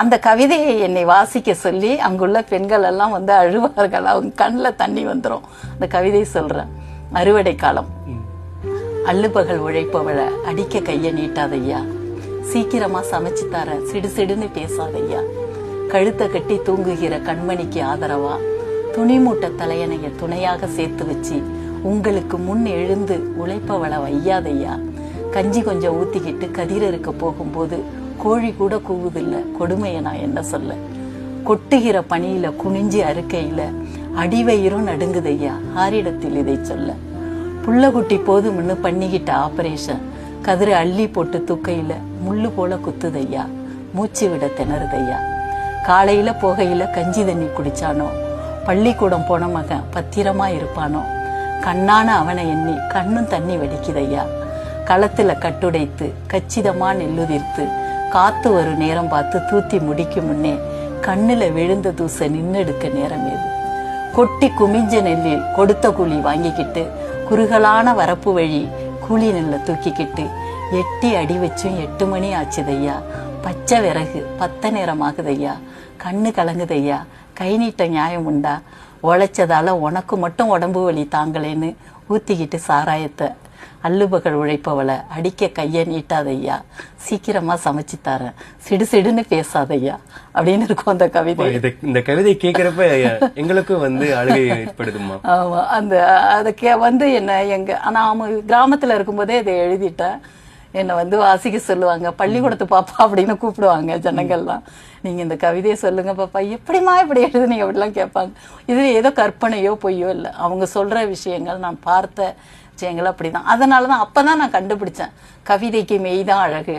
அந்த கவிதையை என்னை வாசிக்க சொல்லி அங்குள்ள பெண்கள் எல்லாம் வந்து அழுவார்கள். அவங்க கண்ணில் தண்ணி வந்துடும். அந்த கவிதை சொல்றேன். அறுவடை காலம். அள்ளுபகல் உழைப்பவளை அடிக்க கைய நீட்டாதையா, சீக்கிரமா சமைச்சு தர சிடுசிடுன்னு பேசாதையா, கழுத்தை கட்டி தூங்குகிற கண்மணிக்கு ஆதரவா துணி மூட்டை தலையணைய துணையாக சேர்த்து வச்சு உங்களுக்கு முன் எழுந்து உழைப்பவளை வையாதையா, கஞ்சி கொஞ்சம் ஊத்திக்கிட்டு கதிரறுக்க போகும்போது கோழி கூட கூவுதில்ல, கொடுமையை நான் என்ன சொல்ல, கொட்டுகிற பனியில குனிஞ்சி அறுக்கையில அடிவயிறும் நடுங்குதையா, ஆரிடத்தில் இதை சொல்ல, புள்ளகுட்டி போதும்னு பண்ணிக்கிட்ட ஆபரேஷன் கதிரை அள்ளி போட்டு தூக்கையில முள்ளு போல குத்துதையா, மூச்சு விட திணறுதையா, காலையில போகையில கஞ்சி தண்ணி குடிச்சானோ, பள்ளிக்கூடம் போன மகன் பத்திரமா இருப்பானோ, கண்ணான அவனை எண்ணி கண்ணும் தண்ணி வெடிக்குதையா, களத்துல கட்டுடைத்து கச்சிதமா நெல்லுதிர்த்து காத்து ஒரு நேரம் பார்த்து தூத்தி முடிக்கும் முன்னே கண்ணுல விழுந்த தூசை நின்னெடுக்க நேரம் ஏது, கொட்டி குமிஞ்ச நெல்லில் கொடுத்த கூலி வாங்கிக்கிட்டு குறுகலான வரப்பு வழி கூலி நெல்லை தூக்கிக்கிட்டு எட்டி அடி வச்சும் 8 மணி ஆச்சுதையா, பச்சை விறகு 10 நேரம் ஆகுதையா, கண்ணு கலங்குதையா, கை நீட்ட நியாயம் உண்டா, உழைச்சதால உனக்கு மட்டும் உடம்பு வலி தாங்களேன்னு ஊத்திக்கிட்டு சாராயத்தை அள்ளுபகல் உழைப்பவளை அடிக்க கைய நீட்டாதையா, சீக்கிரமா சமைச்சு தரேன் சிடுசிடுன்னு பேசாதையா அப்படின்னு இருக்கும் அந்த கவிதை. இந்த கவிதை கேட்கிறப்ப எங்களுக்கும் வந்து அழுகை ஏற்படுதுமா. ஆமா, அந்த அதை வந்து என்ன எங்க நான் கிராமத்துல இருக்கும்போதே இதை எழுதிட்டேன். என்னை வந்து வாசிக்க சொல்லுவாங்க, பள்ளிக்கூடத்து பாப்பா அப்படின்னு கூப்பிடுவாங்க ஜனங்கள்லாம். நீங்க இந்த கவிதையை சொல்லுங்க பாப்பா, எப்படிமா இப்படி எழுதுனீங்க அப்படிலாம் கேட்பாங்க. இது ஏதோ கற்பனையோ பொய்யோ இல்லை, அவங்க சொல்ற விஷயங்கள் நான் பார்த்த விஷயங்கள் அப்படிதான். அதனாலதான் அப்பதான் நான் கண்டுபிடிச்சேன் கவிதைக்கு மெய்தான் அழகு.